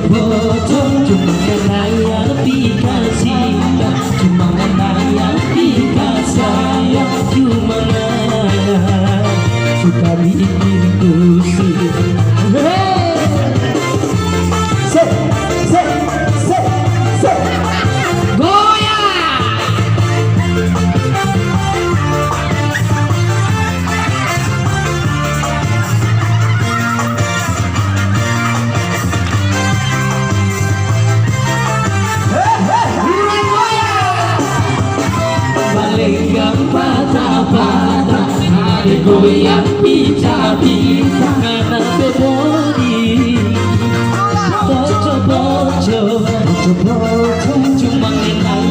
bojo cuma karena aplikasi, cuma karena aplikasi, cuma suka bikin pusing. Patah-patah hari goyang pica-pica karena bebodi bojo-bojo cuma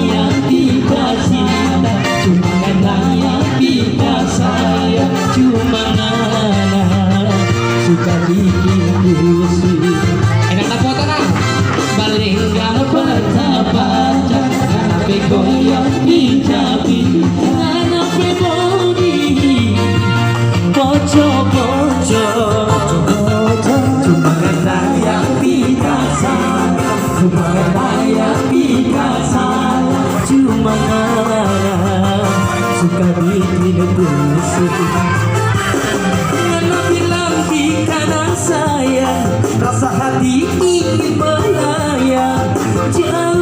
yang dikasih, cuma yang dikasih, cuma suka bikin pusing. Enak tak foto nah balik gak patah-patah hari goyang pica-pica bojo-bojo cuma karena yang dikasih, cuma karena yang dikasih, cuma suka bikin pusing. Karena bilang di kanan saya rasa hati ingin melayang jauh.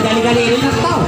Kali-kali ini tahu.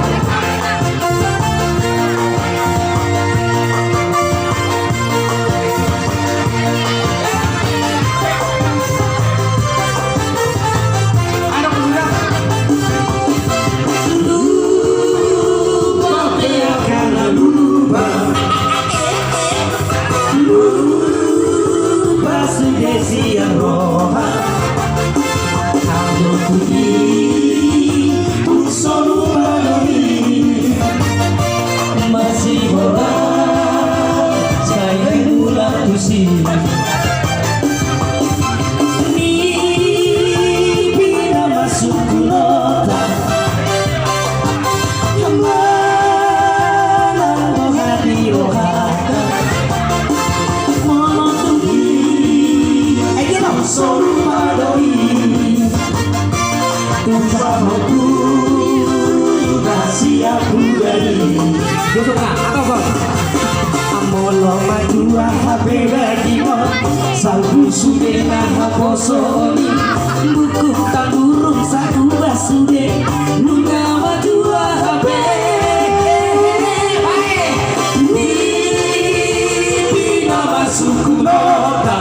Salbu sude nah posoni buku tangurung satu basude nungawa dua HP ni pina masuk nota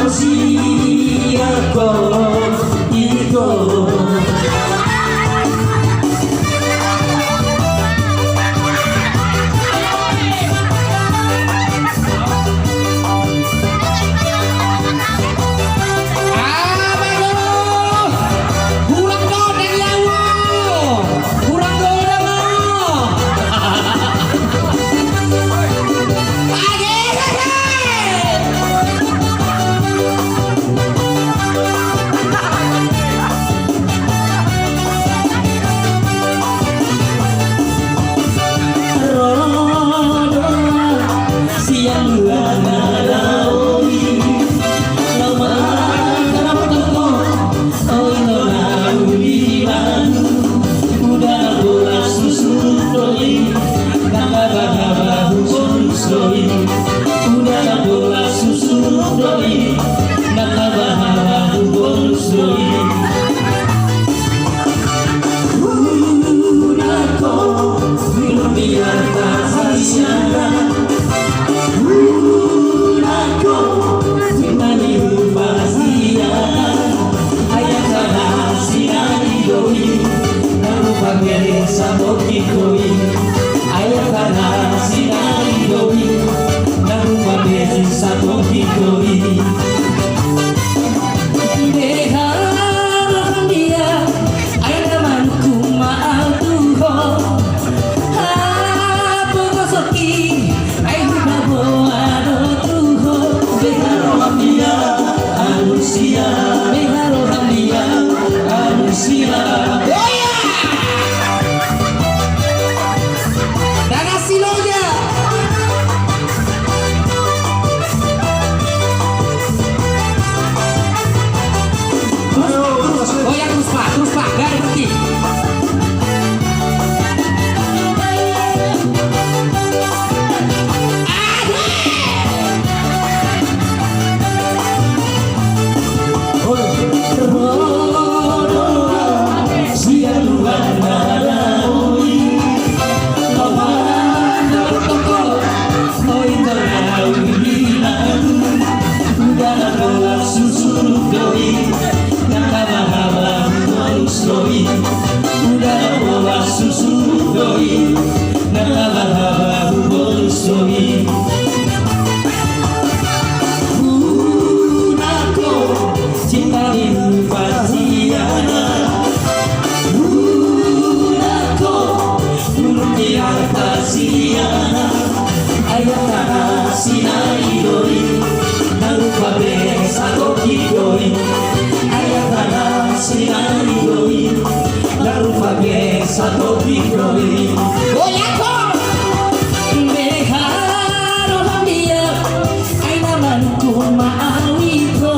siapa itu. Satu bikrowi goyako Beharo dia aina manku maawiko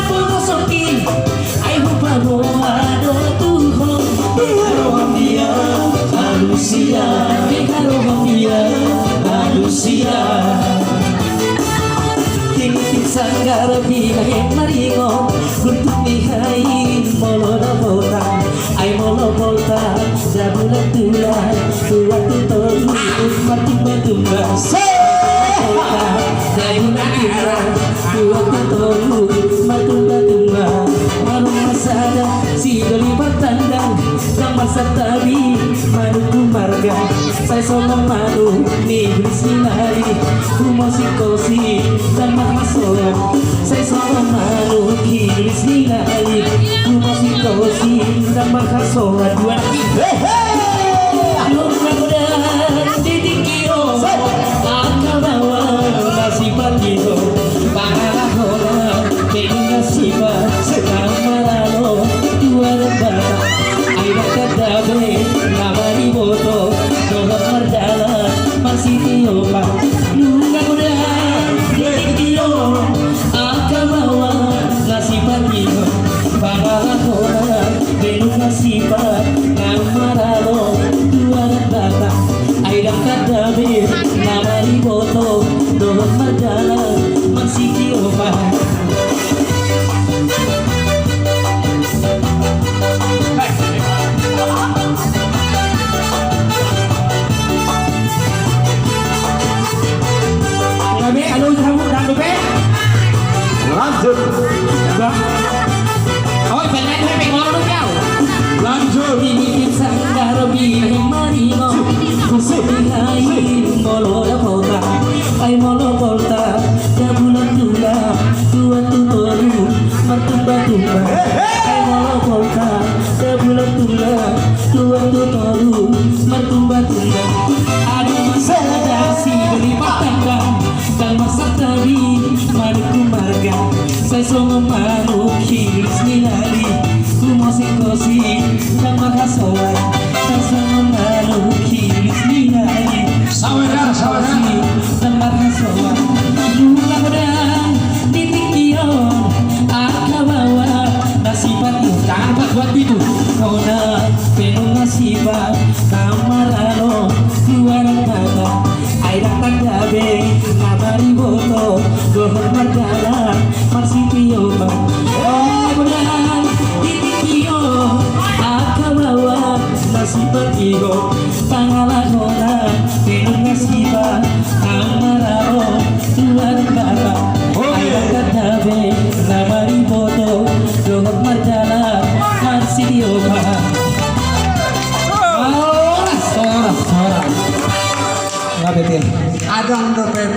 Pogosoki ai huparo ado tuho Beharo dia manusia Beharo dia manusia Tingting sanggar bilahin maringo Guntuk nihain moloda botang Ai molo volta jabula tulan Tua tutol matumba tumba Volta jabula tulan Tua tutol matumba tumba Malu masada si doli bertandang Yang masa tabi manuku marga Saya solong malu nih bismillah Kumosikosi dan mahasola Saya solong malu nih bismillah Kumosikosi dan mahasola Dua mudah-mudahan didikiro Akal bawa nasi bandito Pangahola Kini nasiba Kamaralo Dua rebata Aida kadabe Namari boto Dohot merdala Masih tiopa Mudah-mudahan didikiro Akal bawa nasi bandito Pangahola Kini nasiba Kamaralo Dua rebata Aida kadabe Namari boto Dohot merdala Masih tiopa Halo, kamu dan Adang the